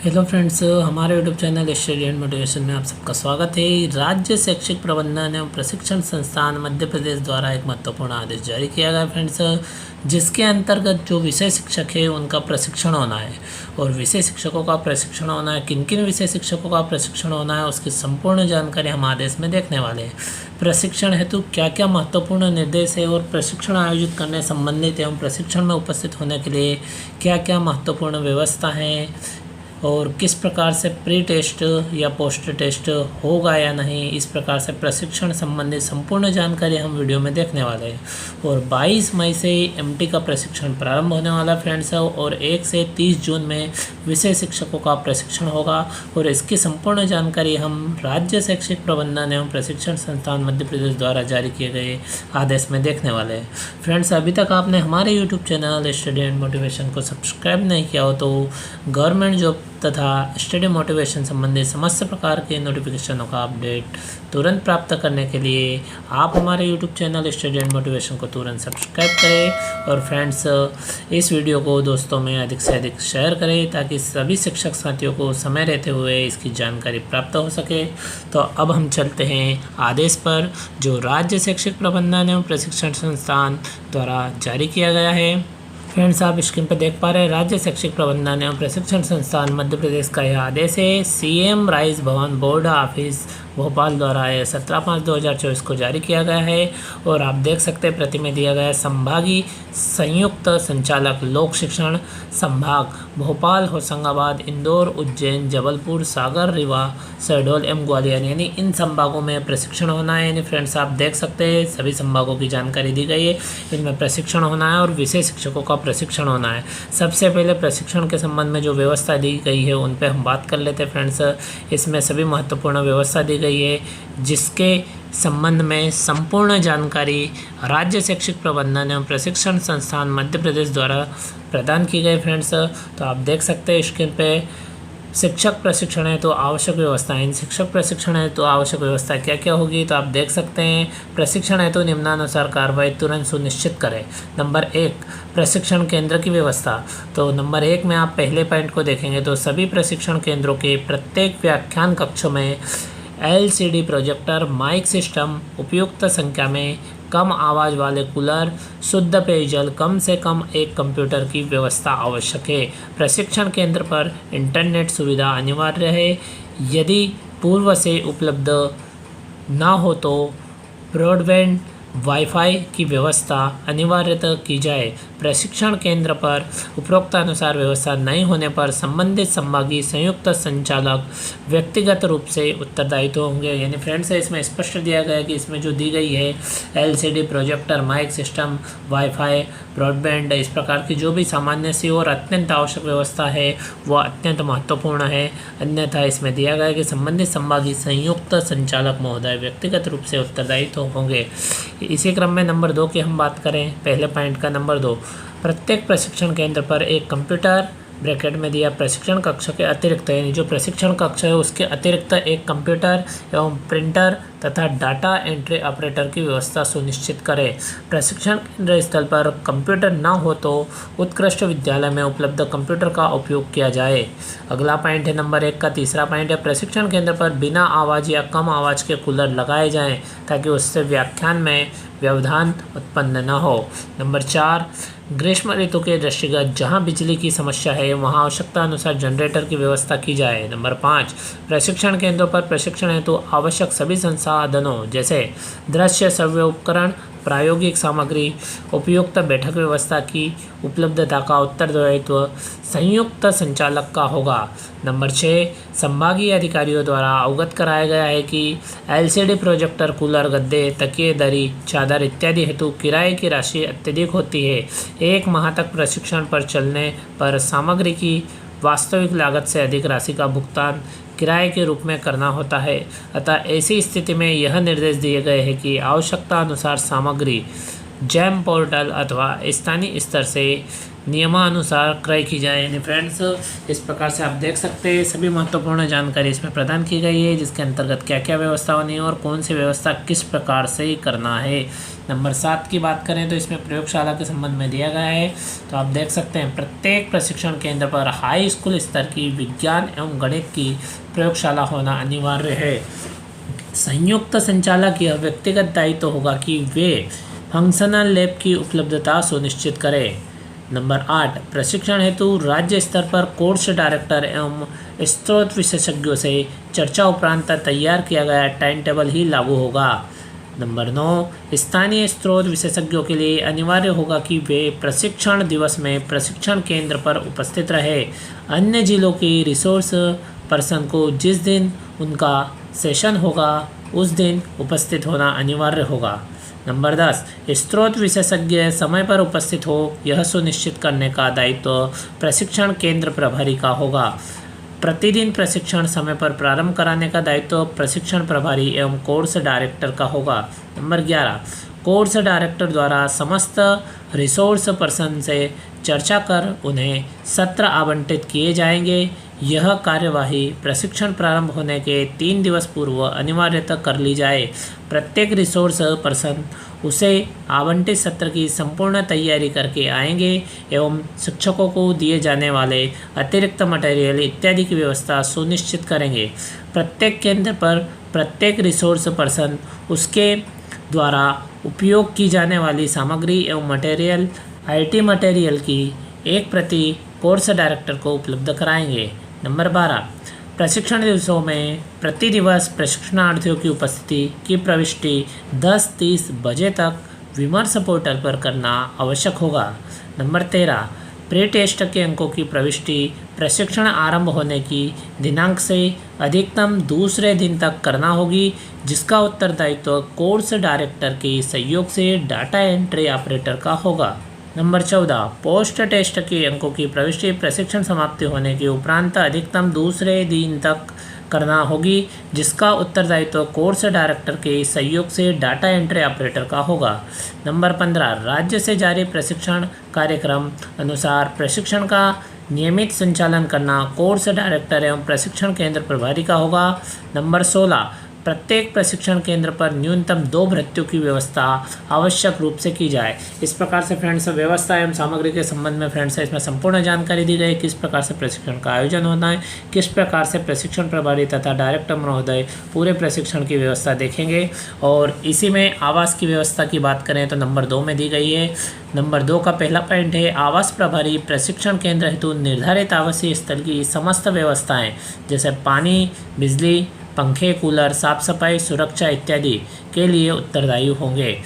Hello friends, हमारे YouTube channel study and motivation में आप सबका स्वागत है। राज्य शैक्षिक प्रबंधन एवं प्रशिक्षण संस्थान मध्य प्रदेश द्वारा एक महत्वपूर्ण आदेश जारी किया गया फ्रेंड्स, जिसके अंतर्गत जो विषय शिक्षक है उनका प्रशिक्षण होना है। और विषय शिक्षकों का प्रशिक्षण होना है, किन किन विषय शिक्षकों का प्रशिक्षण होना है, उसकी संपूर्ण जानकारी हम आदेश में देखने वाले हैं। प्रशिक्षण हेतु क्या क्या महत्वपूर्ण निर्देश है और प्रशिक्षण आयोजित करने संबंधित एवं प्रशिक्षण में उपस्थित होने के लिए क्या क्या महत्वपूर्ण व्यवस्था है और किस प्रकार से प्री टेस्ट या पोस्ट टेस्ट होगा या नहीं, इस प्रकार से प्रशिक्षण संबंधित संपूर्ण जानकारी हम वीडियो में देखने वाले हैं। और 22 मई से एमटी का प्रशिक्षण प्रारंभ होने वाला फ्रेंड्स है और 1 से 30 जून में विषय शिक्षकों का प्रशिक्षण होगा। और इसकी संपूर्ण जानकारी हम राज्य शैक्षिक प्रबंधन एवं प्रशिक्षण संस्थान मध्य प्रदेश द्वारा जारी किए गए आदेश में देखने वाले हैं। फ्रेंड्स, अभी तक आपने हमारे YouTube channel study and motivation को सब्सक्राइब नहीं किया हो तो गवर्नमेंट जॉब तथा स्टडी मोटिवेशन संबंधित समस्त प्रकार के नोटिफिकेशनों का अपडेट तुरंत प्राप्त करने के लिए आप हमारे YouTube channel study and motivation को तुरंत सब्सक्राइब करें। और फ्रेंड्स, इस वीडियो को दोस्तों में अधिक से अधिक शेयर करें ताकि सभी शिक्षक साथियों को समय रहते हुए इसकी जानकारी प्राप्त हो सके। तो अब हम चलते हैं आदेश पर, जो राज्य शैक्षिक प्रबंधन एवं प्रशिक्षण संस्थान द्वारा जारी किया गया है। फ्रेंड्स, आप स्क्रीन पर देख पा रहे हैं राज्य शैक्षिक प्रबंधन एवं प्रशिक्षण संस्थान मध्य प्रदेश का यह आदेश है। सीएम राइस भवन बोर्ड ऑफिस भोपाल द्वारा 17/5/2024 को जारी किया गया है। और आप देख सकते हैं प्रति में दिया गया है संभागीय संयुक्त संचालक लोक शिक्षण संभाग भोपाल, होशंगाबाद, इंदौर, उज्जैन, जबलपुर, सागर, रीवा, शहडोल एवं ग्वालियर, यानी इन संभागों में प्रशिक्षण होना है। यानी फ्रेंड्स, आप देख सकते हैं सभी संभागों की जानकारी दी गई है, इनमें प्रशिक्षण होना है और विषय शिक्षकों का प्रशिक्षण होना है। सबसे पहले प्रशिक्षण के संबंध में जो व्यवस्था दी गई है उन पर हम बात कर लेते हैं फ्रेंड्स। इसमें सभी महत्वपूर्ण व्यवस्था दी गई है जिसके संबंध में संपूर्ण जानकारी राज्य शैक्षिक प्रबंधन एवं प्रशिक्षण संस्थान मध्य प्रदेश द्वारा प्रदान की गई फ्रेंड्स। तो आप देख सकते हैं स्क्रीन पे शिक्षक प्रशिक्षण है तो आवश्यक व्यवस्थाएं, शिक्षक प्रशिक्षण है तो आवश्यक व्यवस्था क्या क्या होगी, तो आप देख सकते हैं प्रशिक्षण है तो निम्नानुसार कार्रवाई तुरंत सुनिश्चित करें। नंबर 1, प्रशिक्षण केंद्र की व्यवस्था। तो नंबर 1 में आप पहले पॉइंट को देखेंगे तो सभी प्रशिक्षण केंद्रों के प्रत्येक व्याख्यान कक्षों में एलसीडी प्रोजेक्टर, माइक सिस्टम, उपयुक्त संख्या में कम आवाज़ वाले कूलर, शुद्ध पेयजल, कम से कम एक कंप्यूटर की व्यवस्था आवश्यक है। प्रशिक्षण केंद्र पर इंटरनेट सुविधा अनिवार्य है। यदि पूर्व से उपलब्ध ना हो तो ब्रॉडबैंड वाईफाई की व्यवस्था अनिवार्यतः की जाए। प्रशिक्षण केंद्र पर उपरोक्त अनुसार व्यवस्था नहीं होने पर संबंधित संभागीय संयुक्त संचालक व्यक्तिगत रूप से उत्तरदायित्व होंगे। यानी फ्रेंड्स, इसमें स्पष्ट दिया गया है कि इसमें जो दी गई है LCD projector, mic system, wifi, broadband, इस प्रकार की जो भी सामान्य सी और अत्यंत आवश्यक व्यवस्था है वह अत्यंत महत्वपूर्ण है। अन्यथा इसमें दिया गया है कि संबंधित संभागीय संयुक्त संचालक महोदय व्यक्तिगत रूप से उत्तरदायित्व होंगे। इसी क्रम में नंबर 2 की हम बात करें, पहले पॉइंट का नंबर 2, प्रत्येक प्रशिक्षण केंद्र पर एक कंप्यूटर ब्रैकेट में दिया प्रशिक्षण कक्ष के अतिरिक्त, यानी जो प्रशिक्षण कक्ष है उसके अतिरिक्त एक कंप्यूटर एवं प्रिंटर तथा डाटा एंट्री ऑपरेटर की व्यवस्था सुनिश्चित करें। प्रशिक्षण केंद्र स्थल पर कंप्यूटर न हो तो उत्कृष्ट विद्यालय में उपलब्ध कंप्यूटर का उपयोग किया जाए। अगला पॉइंट है नंबर 1 का तीसरा पॉइंट है, प्रशिक्षण केंद्र पर बिना आवाज़ या कम आवाज़ के कूलर लगाए जाएं ताकि उससे व्याख्यान में व्यवधान उत्पन्न न हो। नंबर 4, ग्रीष्म ऋतु के दृष्टिगत जहां बिजली की समस्या है वहां आवश्यकता अनुसार जनरेटर की व्यवस्था की जाए। नंबर 5, प्रशिक्षण केंद्रों पर प्रशिक्षण हेतु तो आवश्यक सभी संसाधनों जैसे दृश्य श्रव्य उपकरण, प्रायोगिक सामग्री, उपयुक्त बैठक व्यवस्था की उपलब्धता का उत्तरदायित्व संयुक्त संचालक का होगा। नंबर 6, संभागीय अधिकारियों द्वारा अवगत कराया गया है कि एलसीडी प्रोजेक्टर, कूलर, गद्दे, तकिए, दरी, चादर इत्यादि हेतु किराए की राशि अत्यधिक होती है। 1 माह तक प्रशिक्षण पर चलने पर सामग्री की वास्तविक लागत से अधिक राशि का भुगतान किराए के रूप में करना होता है। अतः ऐसी स्थिति में यह निर्देश दिए गए हैं कि आवश्यकता अनुसार सामग्री जैम पोर्टल अथवा स्थानीय स्तर से नियमानुसार क्रय की जाए। यानी फ्रेंड्स इस प्रकार से आप देख सकते हैं सभी महत्वपूर्ण जानकारी इसमें प्रदान की गई है, जिसके अंतर्गत क्या क्या व्यवस्था होनी है और कौन सी व्यवस्था किस प्रकार से करना है। नंबर 7 की बात करें तो इसमें प्रयोगशाला के संबंध में दिया गया है। तो आप देख सकते हैं प्रत्येक प्रशिक्षण केंद्र पर हाई स्कूल स्तर की विज्ञान एवं गणित की प्रयोगशाला होना अनिवार्य है। संयुक्त संचालक यह व्यक्तिगत दायित्व होगा कि वे फंक्शनल लैब की उपलब्धता सुनिश्चित करें। नंबर 8 प्रशिक्षण हेतु राज्य स्तर पर कोर्स डायरेक्टर एवं स्रोत विशेषज्ञों से चर्चा उपरांत तैयार किया गया टाइम टेबल ही लागू होगा। नंबर 9 स्थानीय स्रोत विशेषज्ञों के लिए अनिवार्य होगा कि वे प्रशिक्षण दिवस में प्रशिक्षण केंद्र पर उपस्थित रहे। अन्य जिलों के रिसोर्स पर्सन को जिस दिन उनका सेशन होगा उस दिन उपस्थित होना अनिवार्य होगा। नंबर 10 स्रोत विशेषज्ञ समय पर उपस्थित हो यह सुनिश्चित करने का दायित्व प्रशिक्षण केंद्र प्रभारी का होगा। प्रतिदिन प्रशिक्षण समय पर प्रारंभ कराने का दायित्व प्रशिक्षण प्रभारी एवं कोर्स डायरेक्टर का होगा। नंबर 11 कोर्स डायरेक्टर द्वारा समस्त रिसोर्स पर्सन से चर्चा कर उन्हें सत्र आवंटित किए जाएंगे। यह कार्यवाही प्रशिक्षण प्रारंभ होने के 3 दिवस पूर्व अनिवार्यतः कर ली जाए। प्रत्येक रिसोर्स पर्सन उसे आवंटित सत्र की संपूर्ण तैयारी करके आएंगे एवं शिक्षकों को दिए जाने वाले अतिरिक्त मटेरियल इत्यादि की व्यवस्था सुनिश्चित करेंगे। प्रत्येक केंद्र पर प्रत्येक रिसोर्स पर्सन उसके द्वारा उपयोग की जाने वाली सामग्री एवं मटेरियल IT मटेरियल की एक प्रति कोर्स डायरेक्टर को उपलब्ध कराएंगे। नंबर 12 प्रशिक्षण दिवसों में प्रति दिवस प्रशिक्षणार्थियों की उपस्थिति की प्रविष्टि 10:30 बजे तक विमर्श पोर्टल पर करना आवश्यक होगा। नंबर 13 प्री टेस्ट के अंकों की प्रविष्टि प्रशिक्षण आरंभ होने की दिनांक से अधिकतम दूसरे दिन तक करना होगी, जिसका उत्तरदायित्व कोर्स डायरेक्टर के सहयोग से डाटा एंट्री ऑपरेटर का होगा। नंबर 14 पोस्ट टेस्ट के अंकों की प्रविष्टि प्रशिक्षण समाप्ति होने के उपरांत अधिकतम दूसरे दिन तक करना होगी, जिसका उत्तरदायित्व कोर्स डायरेक्टर के सहयोग से डाटा एंट्री ऑपरेटर का होगा। नंबर 15 राज्य से जारी प्रशिक्षण कार्यक्रम अनुसार प्रशिक्षण का नियमित संचालन करना कोर्स डायरेक्टर एवं प्रशिक्षण केंद्र प्रभारी का होगा। नंबर 16 प्रत्येक प्रशिक्षण केंद्र पर न्यूनतम 2 भृत्यों की व्यवस्था आवश्यक रूप से की जाए। इस प्रकार से फ्रेंड्स व्यवस्था एवं सामग्री के संबंध में फ्रेंड्स इसमें संपूर्ण जानकारी दी गई, किस प्रकार से प्रशिक्षण का आयोजन होना है, किस प्रकार से प्रशिक्षण प्रभारी तथा डायरेक्टर महोदय पूरे प्रशिक्षण की व्यवस्था देखेंगे। और इसी में आवास की व्यवस्था की बात करें तो नंबर 2 में दी गई है। नंबर 2 का पहला पॉइंट है आवास प्रभारी प्रशिक्षण केंद्र हेतु निर्धारित आवासीय स्थल की समस्त व्यवस्थाएं जैसे पानी, बिजली, पंखे, कूलर, साफ सफाई, सुरक्षा इत्यादि के लिए उत्तरदायी होंगे।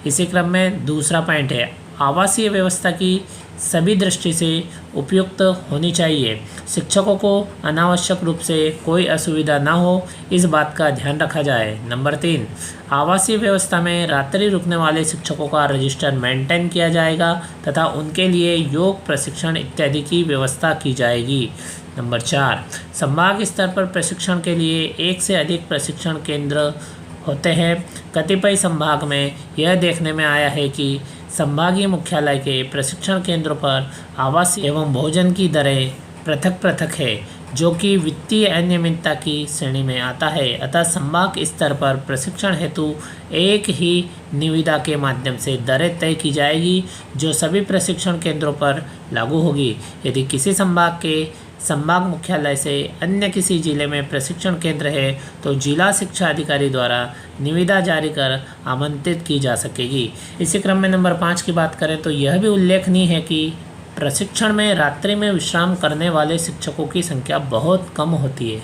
इसी क्रम में दूसरा पॉइंट है आवासीय व्यवस्था की सभी दृष्टि से उपयुक्त होनी चाहिए। शिक्षकों को अनावश्यक रूप से कोई असुविधा न हो इस बात का ध्यान रखा जाए। नंबर 3 आवासीय व्यवस्था में रात्रि रुकने वाले शिक्षकों का रजिस्टर मेंटेन किया जाएगा तथा उनके लिए योग प्रशिक्षण इत्यादि की व्यवस्था की जाएगी। नंबर 4 संभाग स्तर पर प्रशिक्षण के लिए 1 से अधिक प्रशिक्षण केंद्र होते हैं। कतिपय संभाग में यह देखने में आया है कि संभागीय मुख्यालय के प्रशिक्षण केंद्रों पर आवास एवं भोजन की दरें पृथक पृथक है, जो कि वित्तीय अनियमितता की श्रेणी में आता है। अतः संभाग स्तर पर प्रशिक्षण हेतु एक ही निविदा के माध्यम से दरें तय की जाएगी, जो सभी प्रशिक्षण केंद्रों पर लागू होगी। यदि किसी संभाग के संभाग मुख्यालय से अन्य किसी जिले में प्रशिक्षण केंद्र है तो जिला शिक्षा अधिकारी द्वारा निविदा जारी कर आमंत्रित की जा सकेगी। इसी क्रम में नंबर 5 की बात करें तो यह भी उल्लेखनीय है कि प्रशिक्षण में रात्रि में विश्राम करने वाले शिक्षकों की संख्या बहुत कम होती है,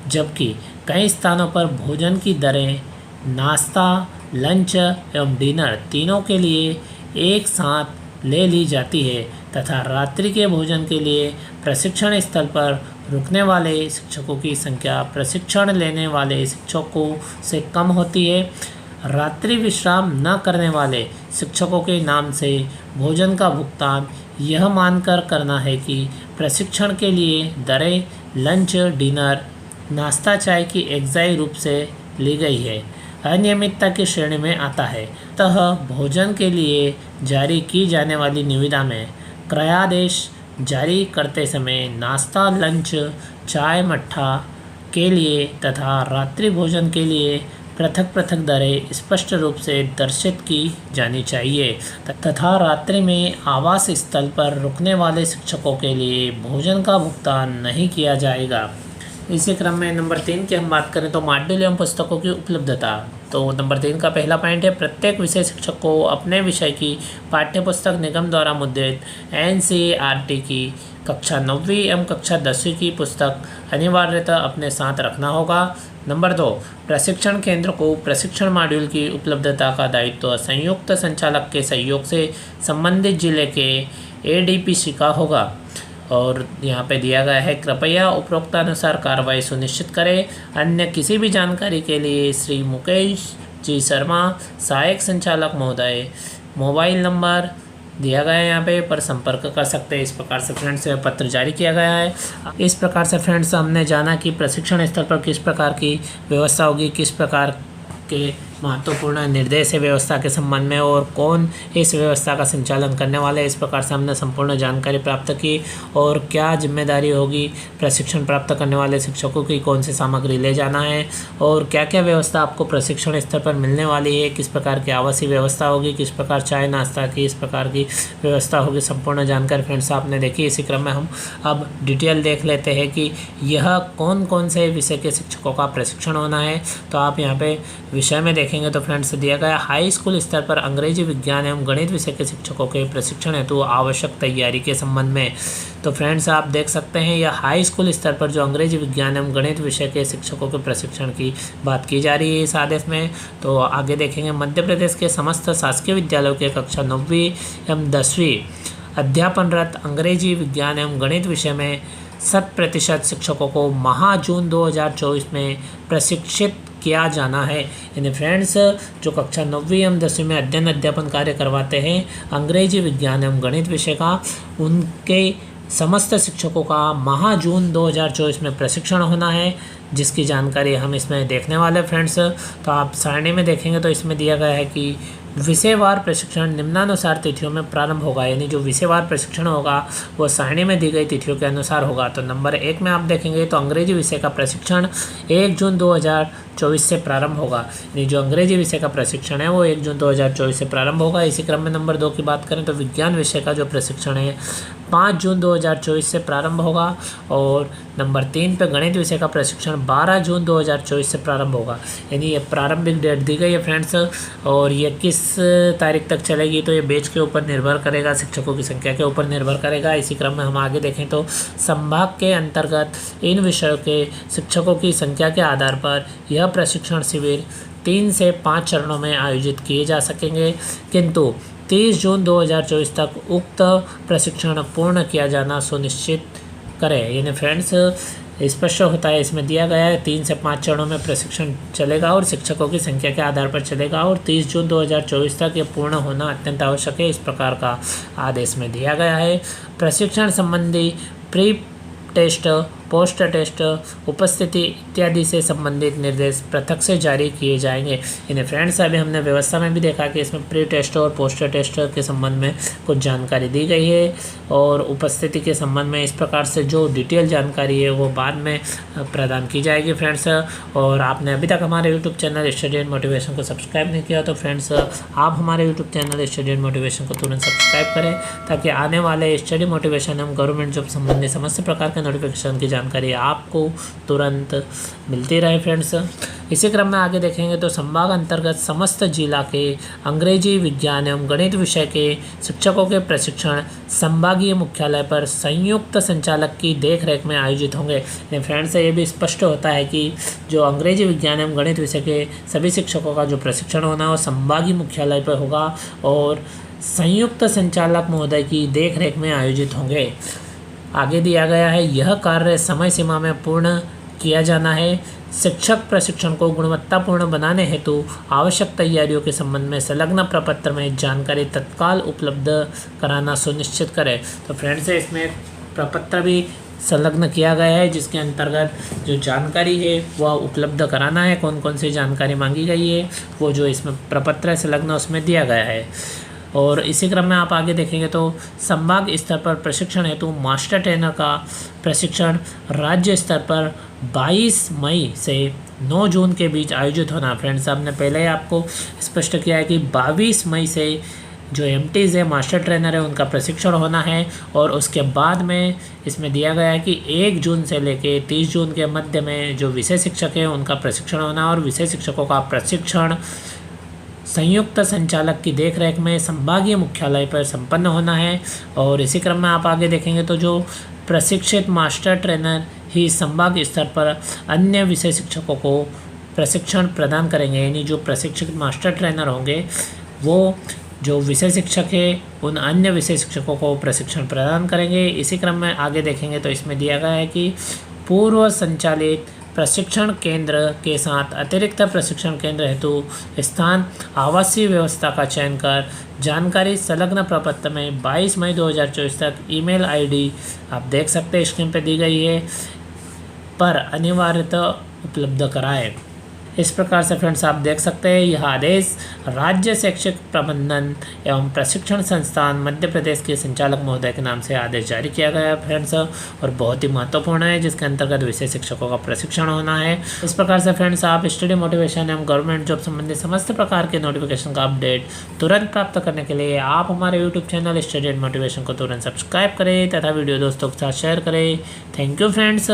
जबकि कई स्थानों पर भोजन की दरें नाश्ता, लंच एवं डिनर तीनों के लिए एक साथ ले ली जाती है तथा रात्रि के भोजन के लिए प्रशिक्षण स्थल पर रुकने वाले शिक्षकों की संख्या प्रशिक्षण लेने वाले शिक्षकों से कम होती है। रात्रि विश्राम न करने वाले शिक्षकों के नाम से भोजन का भुगतान यह मानकर करना है कि प्रशिक्षण के लिए दरें लंच, डिनर, नाश्ता, चाय की एक्साइज रूप से ली गई है, अनियमितता की श्रेणी में आता है। अतः भोजन के लिए जारी की जाने वाली निविदा में क्रयादेश जारी करते समय नाश्ता, लंच, चाय, मट्ठा के लिए तथा रात्रि भोजन के लिए पृथक पृथक दरें स्पष्ट रूप से दर्शित की जानी चाहिए तथा रात्रि में आवास स्थल पर रुकने वाले शिक्षकों के लिए भोजन का भुगतान नहीं किया जाएगा। इसी क्रम में नंबर 3 की हम बात करें तो मॉड्यूल एवं पुस्तकों की उपलब्धता। तो नंबर 3 का पहला पॉइंट है, प्रत्येक विषय शिक्षक को अपने विषय की पाठ्यपुस्तक निगम द्वारा मुद्रित NCERT की कक्षा 9वीं एवं कक्षा 10वीं की पुस्तक अनिवार्यतः अपने साथ रखना होगा। नंबर 2, प्रशिक्षण केंद्र को प्रशिक्षण मॉड्यूल की उपलब्धता का दायित्व संयुक्त संचालक के सहयोग से संबंधित जिले के ADPC का होगा। और यहाँ पे दिया गया है, कृपया उपरोक्तानुसार कार्रवाई सुनिश्चित करें। अन्य किसी भी जानकारी के लिए श्री मुकेश जी शर्मा, सहायक संचालक महोदय, मोबाइल नंबर दिया गया है यहाँ पे पर संपर्क कर सकते हैं। इस प्रकार से फ्रेंड्स पत्र जारी किया गया है। इस प्रकार से फ्रेंड्स हमने जाना कि प्रशिक्षण स्तर पर किस प्रकार की व्यवस्था होगी, किस प्रकार के महत्वपूर्ण निर्देश है व्यवस्था के संबंध में और कौन इस व्यवस्था का संचालन करने वाले। इस प्रकार से हमने संपूर्ण जानकारी प्राप्त की और क्या जिम्मेदारी होगी प्रशिक्षण प्राप्त करने वाले शिक्षकों की, कौन सी सामग्री ले जाना है और क्या क्या व्यवस्था आपको प्रशिक्षण स्तर पर मिलने वाली है, किस प्रकार की आवासीय व्यवस्था होगी, किस प्रकार चाय नाश्ता की इस प्रकार की व्यवस्था होगी। संपूर्ण जानकारी फ्रेंड्स आपने देखी। इसी क्रम में हम अब डिटेल देख लेते हैं कि यह कौन कौन से विषय के शिक्षकों का प्रशिक्षण होना है। तो आप यहाँ पे विषय में देखेंगे तो फ्रेंड्स दिया गया हाई स्कूल स्तर पर अंग्रेजी, विज्ञान एवं गणित विषय के शिक्षकों के प्रशिक्षण हेतु आवश्यक तैयारी के संबंध में। तो फ्रेंड्स आप देख सकते हैं यह हाई स्कूल स्तर पर जो अंग्रेजी, विज्ञान एवं गणित विषय के शिक्षकों के प्रशिक्षण की बात की जा रही है इस आदेश में। तो आगे देखेंगे, मध्य प्रदेश के समस्त शासकीय विद्यालयों के कक्षा 9वीं एवं 10वीं अध्यापनरत अंग्रेजी, विज्ञान एवं गणित विषय में 100% शिक्षकों को माह जून 2024 में प्रशिक्षित किया जाना है। यानी फ्रेंड्स जो कक्षा 9वीं एवं 10वीं में अध्ययन अध्यापन कार्य करवाते हैं अंग्रेजी, विज्ञान एवं गणित विषय का, उनके समस्त शिक्षकों का माह जून 2024 में प्रशिक्षण होना है, जिसकी जानकारी हम इसमें देखने वाले फ्रेंड्स। तो आप सारणी में देखेंगे तो इसमें दिया गया है कि विषयवार प्रशिक्षण निम्नानुसार तिथियों में प्रारंभ होगा। यानी जो विषयवार प्रशिक्षण होगा वो सारणी में दी गई तिथियों के अनुसार होगा। तो नंबर 1 में आप देखेंगे तो अंग्रेजी विषय का प्रशिक्षण 1 जून 2024 से प्रारंभ होगा। यानी जो अंग्रेजी विषय का प्रशिक्षण है वो 1 जून 2024 से प्रारंभ होगा। इसी क्रम में नंबर 2 की बात करें तो विज्ञान विषय का जो प्रशिक्षण है 5 जून 2024 से प्रारंभ होगा। और नंबर 3 पे गणित विषय का प्रशिक्षण 12 जून 2024 से प्रारंभ होगा। यानी ये प्रारंभिक डेट दी गई है फ्रेंड्स। और ये किस तारीख तक चलेगी तो ये बैच के ऊपर निर्भर करेगा, शिक्षकों की संख्या के ऊपर निर्भर करेगा। इसी क्रम में हम आगे देखें तो संभाग के अंतर्गत इन विषयों के शिक्षकों की संख्या के आधार पर यह प्रशिक्षण शिविर 3 से 5 चरणों में आयोजित किए जा सकेंगे, किंतु 30 जून 2024 तक उक्त प्रशिक्षण पूर्ण किया जाना सुनिश्चित करें। यानी फ्रेंड्स स्पष्ट होता है, इसमें दिया गया है 3 से 5 चरणों में प्रशिक्षण चलेगा और शिक्षकों की संख्या के आधार पर चलेगा और 30 जून 2024 तक ये पूर्ण होना अत्यंत आवश्यक है। इस प्रकार का आदेश में दिया गया है। प्रशिक्षण संबंधी प्री टेस्ट, पोस्ट टेस्ट, उपस्थिति इत्यादि से संबंधित निर्देश पृथक से जारी किए जाएंगे। यानी फ्रेंड्स अभी हमने व्यवस्था में भी देखा कि इसमें प्री टेस्ट और पोस्ट टेस्ट के संबंध में कुछ जानकारी दी गई है और उपस्थिति के संबंध में इस प्रकार से जो डिटेल जानकारी है वो बाद में प्रदान की जाएगी फ्रेंड्स। और आपने अभी तक हमारे YouTube channel study and motivation को सब्सक्राइब नहीं किया तो फ्रेंड्स आप हमारे YouTube channel study and motivation को तुरंत सब्सक्राइब करें, ताकि आने वाले स्टडी मोटिवेशन एवं गवर्नमेंट जॉब संबंधी समस्त प्रकार के नोटिफिकेशन की जानकारी आपको तुरंत मिलती रहे फ्रेंड्स। इसी क्रम में आगे देखेंगे तो संभाग अंतर्गत समस्त जिला के अंग्रेजी, विज्ञान एवं गणित विषय के शिक्षकों के प्रशिक्षण संभागीय मुख्यालय पर संयुक्त संचालक की देखरेख में आयोजित होंगे। फ्रेंड्स ये भी स्पष्ट होता है कि जो अंग्रेजी, विज्ञान एवं गणित विषय के सभी शिक्षकों का जो प्रशिक्षण होना है वो संभागीय मुख्यालय पर होगा और संयुक्त संचालक महोदय की देखरेख में आयोजित होंगे। आगे दिया गया है यह कार्य समय सीमा में पूर्ण किया जाना है। शिक्षक प्रशिक्षण को गुणवत्तापूर्ण बनाने हेतु आवश्यक तैयारियों के संबंध में संलग्न प्रपत्र में जानकारी तत्काल उपलब्ध कराना सुनिश्चित करें। तो फ्रेंड्स इसमें प्रपत्र भी संलग्न किया गया है जिसके अंतर्गत जो जानकारी है वह उपलब्ध कराना है। कौन कौन सी जानकारी मांगी गई है वो जो इसमें प्रपत्र है संलग्न उसमें दिया गया है। और इसी क्रम में आप आगे देखेंगे तो संभाग स्तर पर प्रशिक्षण हेतु मास्टर ट्रेनर का प्रशिक्षण राज्य स्तर पर 22 मई से 9 जून के बीच आयोजित होना। फ्रेंड्स, आपने पहले ही आपको स्पष्ट किया है कि 22 मई से जो एमटीज़ है, मास्टर ट्रेनर है, उनका प्रशिक्षण होना है। और उसके बाद में इसमें दिया गया है कि 1 जून से लेके 30 जून के मध्य में जो विषय शिक्षक है उनका प्रशिक्षण होना, और विषय शिक्षकों का प्रशिक्षण संयुक्त संचालक की देखरेख में संभागीय मुख्यालय पर संपन्न होना है। और इसी क्रम में आप आगे देखेंगे तो जो प्रशिक्षित मास्टर ट्रेनर ही संभाग स्तर पर अन्य विषय शिक्षकों को प्रशिक्षण प्रदान करेंगे, यानी जो प्रशिक्षित मास्टर ट्रेनर होंगे वो जो विषय शिक्षक है उन अन्य विषय शिक्षकों को प्रशिक्षण प्रदान करेंगे। इसी क्रम में आगे देखेंगे तो इसमें दिया गया है कि पूर्व संचालित प्रशिक्षण केंद्र के साथ अतिरिक्त प्रशिक्षण केंद्र हेतु स्थान आवासीय व्यवस्था का चयन कर जानकारी संलग्न प्रपत्र में 22 मई 2024 तक ईमेल आईडी आप देख सकते हैं स्क्रीन पर दी गई है पर अनिवार्यता उपलब्ध कराए। इस प्रकार से फ्रेंड्स आप देख सकते हैं यह आदेश राज्य शैक्षिक प्रबंधन एवं प्रशिक्षण संस्थान मध्य प्रदेश के संचालक महोदय के नाम से आदेश जारी किया गया है फ्रेंड्स, और बहुत ही महत्वपूर्ण है, जिसके अंतर्गत विषय शिक्षकों का प्रशिक्षण होना है। इस प्रकार से फ्रेंड्स आप स्टडी मोटिवेशन एवं गवर्नमेंट जॉब संबंधित समस्त प्रकार के नोटिफिकेशन का अपडेट तुरंत प्राप्त करने के लिए आप हमारे YouTube channel study and motivation को तुरंत सब्सक्राइब करें तथा वीडियो दोस्तों के साथ शेयर करें। Thank you friends.